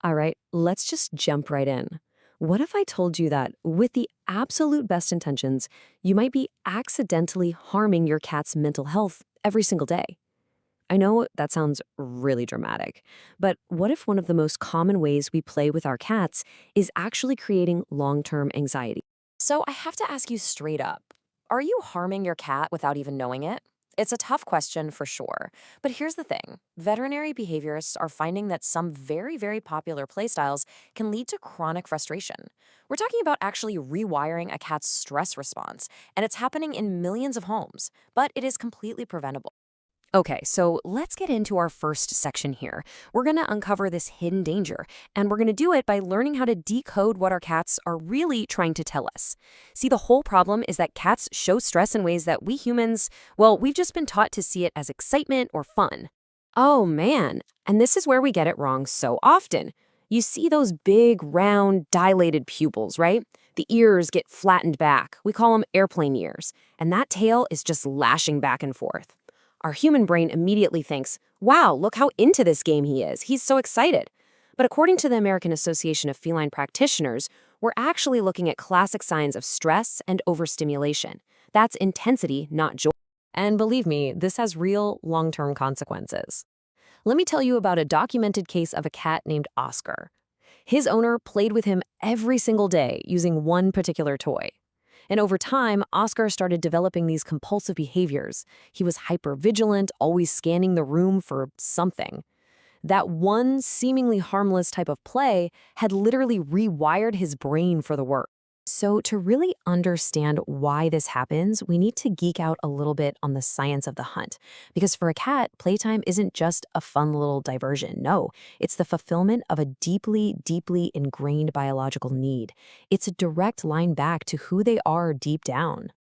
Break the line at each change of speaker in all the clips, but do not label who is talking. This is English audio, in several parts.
All right, let's just jump right in. What if I told you that, with the absolute best intentions, you might be accidentally harming your cat's mental health every single day? I know that sounds really dramatic, but what if one of the most common ways we play with our cats is actually creating long-term anxiety?
So I have to ask you straight up, are you harming your cat without even knowing it? It's a tough question for sure. But here's the thing. Veterinary behaviorists are finding that some very popular playstyles can lead to chronic frustration. We're talking about actually rewiring a cat's stress response, and it's happening in millions of homes, but it is completely preventable. Okay, so let's get into our first section here. We're going to uncover this hidden danger, and we're going to do it by learning how to decode what our cats are really trying to tell us. See, the whole problem is that cats show stress in ways that we humans, well, we've just been taught to see it as excitement or fun.
Oh man, and this is where we get it wrong so often. You see those big, round, dilated pupils, right? The ears get flattened back. We call them airplane ears. And that tail is just lashing back and forth. Our human brain immediately thinks, wow, look how into this game he is. He's so excited. But according to the American Association of Feline Practitioners, we're actually looking at classic signs of stress and overstimulation. That's intensity, not joy. And believe me, this has real long-term consequences. Let me tell you about a documented case of a cat named Oscar. His owner played with him every single day using one particular toy. And over time, Oscar started developing these compulsive behaviors. He was hypervigilant, always scanning the room for something. That one seemingly harmless type of play had literally rewired his brain for the work. So to really understand why this happens, we need to geek out a little bit on the science of the hunt. Because for a cat, playtime isn't just a fun little diversion. No, it's the fulfillment of a deeply ingrained biological need. It's a direct line back to who they are deep down.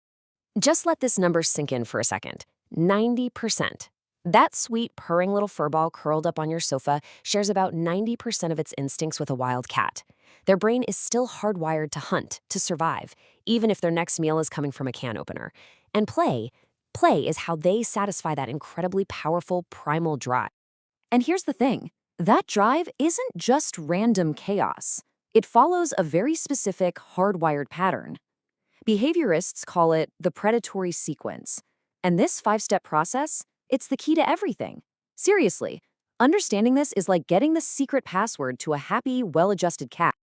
Just let this number sink in for a second. 90%. That sweet, purring little furball curled up on your sofa shares about 90% of its instincts with a wild cat. Their brain is still hardwired to hunt, to survive, even if their next meal is coming from a can opener. And play is how they satisfy that incredibly powerful primal drive. And here's the thing, that drive isn't just random chaos. It follows a very specific hardwired pattern. Behaviorists call it the predatory sequence. And this five-step process, it's the key to everything. Seriously, understanding this is like getting the secret password to a happy, well-adjusted cat.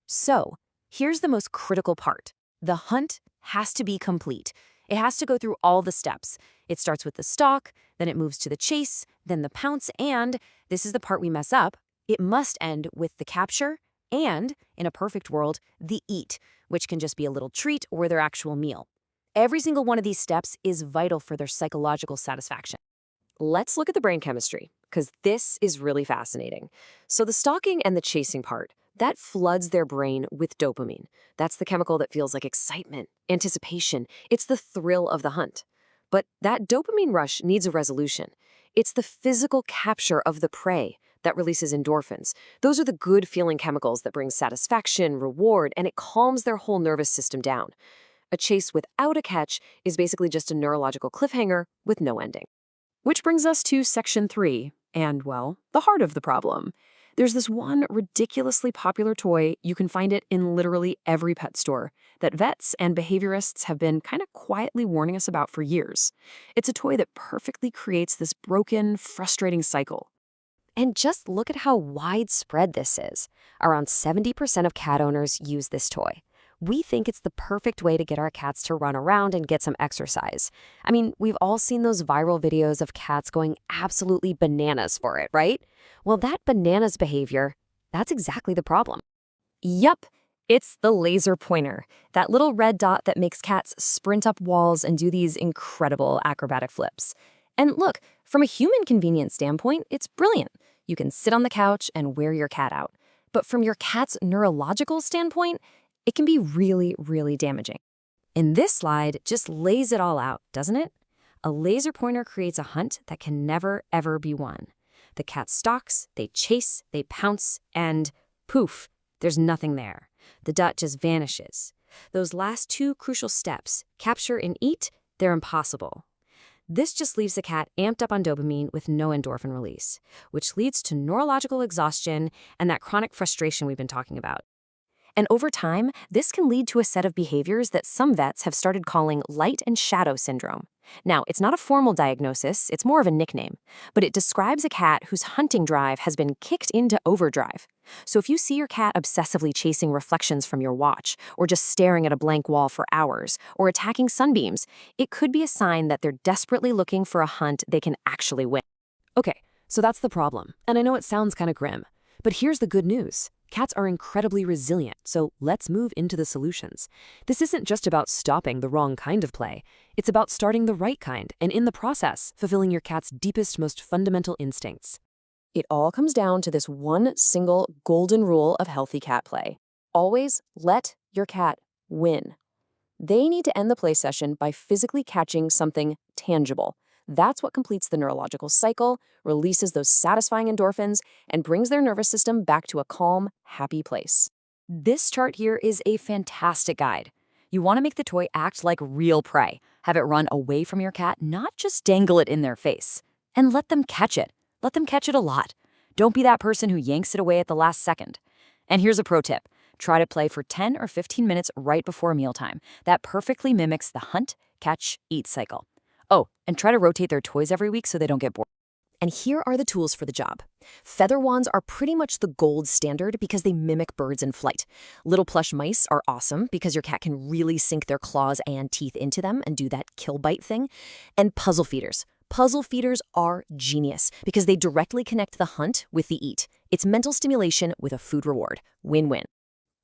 So, here's the most critical part. The hunt has to be complete. It has to go through all the steps. It starts with the stalk, then it moves to the chase, then the pounce, and, this is the part we mess up, it must end with the capture and, in a perfect world, the eat, which can just be a little treat or their actual meal. Every single one of these steps is vital for their psychological satisfaction. Let's look at the brain chemistry, because this is really fascinating. So the stalking and the chasing part, that floods their brain with dopamine. That's the chemical that feels like excitement, anticipation. It's the thrill of the hunt. But that dopamine rush needs a resolution. It's the physical capture of the prey that releases endorphins. Those are the good-feeling chemicals that bring satisfaction, reward, and it calms their whole nervous system down. A chase without a catch is basically just a neurological cliffhanger with no ending. Which brings us to section 3, and, well, the heart of the problem. There's this one ridiculously popular toy, you can find it in literally every pet store, that vets and behaviorists have been kind of quietly warning us about for years. It's a toy that perfectly creates this broken, frustrating cycle. And just look at how widespread this is. Around 70% of cat owners use this toy. We think it's the perfect way to get our cats to run around and get some exercise. I mean, we've all seen those viral videos of cats going absolutely bananas for it, right? Well, that bananas behavior, that's exactly the problem. Yup, it's the laser pointer, that little red dot that makes cats sprint up walls and do these incredible acrobatic flips. And look, from a human convenience standpoint, it's brilliant. You can sit on the couch and wear your cat out. But from your cat's neurological standpoint, it can be really damaging. And this slide just lays it all out, doesn't it? A laser pointer creates a hunt that can never, ever be won. The cat stalks, they chase, they pounce, and poof, there's nothing there. The dot just vanishes. Those last two crucial steps, capture and eat, they're impossible. This just leaves the cat amped up on dopamine with no endorphin release, which leads to neurological exhaustion and that chronic frustration we've been talking about.
And over time, this can lead to a set of behaviors that some vets have started calling light and shadow syndrome. Now, it's not a formal diagnosis, it's more of a nickname, but it describes a cat whose hunting drive has been kicked into overdrive. So if you see your cat obsessively chasing reflections from your watch, or just staring at a blank wall for hours, or attacking sunbeams, it could be a sign that they're desperately looking for a hunt they can actually win.
Okay, so that's the problem. And I know it sounds kind of grim, but here's the good news. Cats are incredibly resilient, so let's move into the solutions. This isn't just about stopping the wrong kind of play. It's about starting the right kind, and in the process, fulfilling your cat's deepest, most fundamental instincts.
It all comes down to this one single golden rule of healthy cat play. Always let your cat win. They need to end the play session by physically catching something tangible. That's what completes the neurological cycle, releases those satisfying endorphins, and brings their nervous system back to a calm, happy place.
This chart here is a fantastic guide. You want to make the toy act like real prey. Have it run away from your cat, not just dangle it in their face. And let them catch it. Let them catch it a lot. Don't be that person who yanks it away at the last second. And here's a pro tip. Try to play for 10 or 15 minutes right before mealtime. That perfectly mimics the hunt, catch, eat cycle. Oh, and try to rotate their toys every week so they don't get bored.
And here are the tools for the job. Feather wands are pretty much the gold standard because they mimic birds in flight. Little plush mice are awesome because your cat can really sink their claws and teeth into them and do that kill bite thing. And puzzle feeders. Puzzle feeders are genius because they directly connect the hunt with the eat. It's mental stimulation with a food reward. Win-win.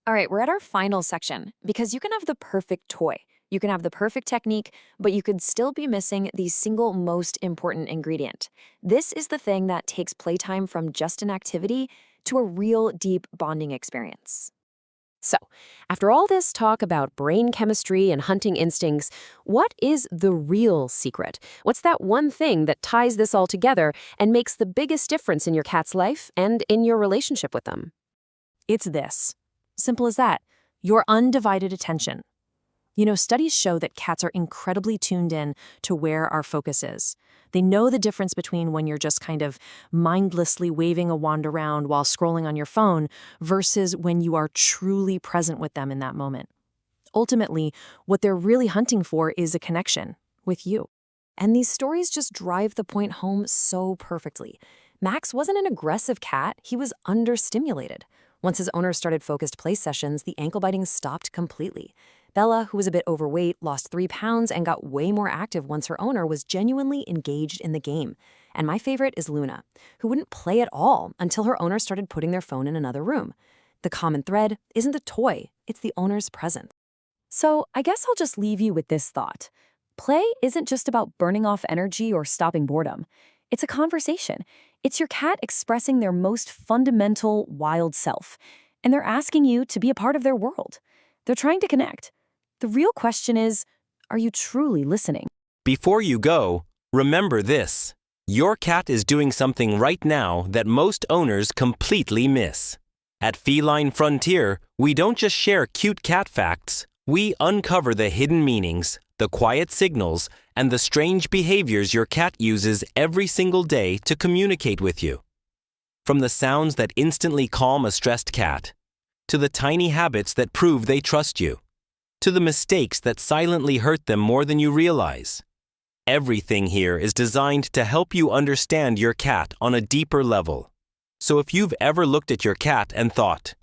All right, we're at our final section because you can have the perfect toy. You can have the perfect technique, but you could still be missing the single most important ingredient. This is the thing that takes playtime from just an activity to a real deep bonding experience. So, after all this talk about brain chemistry and hunting instincts, what is the real secret? What's that one thing that ties this all together and makes the biggest difference in your cat's life and in your relationship with them? It's this. Simple as that. Your undivided attention. You know, studies show that cats are incredibly tuned in to where our focus is. They know the difference between when you're just kind of mindlessly waving a wand around while scrolling on your phone versus when you are truly present with them in that moment. Ultimately, what they're really hunting for is a connection with you. And these stories just drive the point home so perfectly. Max wasn't an aggressive cat, he was understimulated. Once his owner started focused play sessions, the ankle biting stopped completely. Bella, who was a bit overweight, lost 3 pounds and got way more active once her owner was genuinely engaged in the game. And my favorite is Luna, who wouldn't play at all until her owner started putting their phone in another room. The common thread isn't the toy, it's the owner's presence. So I guess I'll just leave you with this thought. Play isn't just about burning off energy or stopping boredom. It's a conversation. It's your cat expressing their most fundamental, wild self. And they're asking you to be a part of their world. They're trying to connect. The real question is, are you truly listening?
Before you go, remember this. Your cat is doing something right now that most owners completely miss. At Feline Frontier, we don't just share cute cat facts. We uncover the hidden meanings, the quiet signals, and the strange behaviors your cat uses every single day to communicate with you. From the sounds that instantly calm a stressed cat, to the tiny habits that prove they trust you, to the mistakes that silently hurt them more than you realize. Everything here is designed to help you understand your cat on a deeper level. So if you've ever looked at your cat and thought,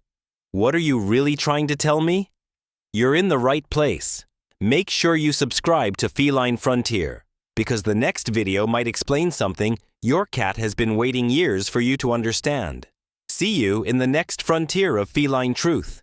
"What are you really trying to tell me?" You're in the right place. Make sure you subscribe to Feline Frontier, because the next video might explain something your cat has been waiting years for you to understand. See you in the next frontier of feline truth.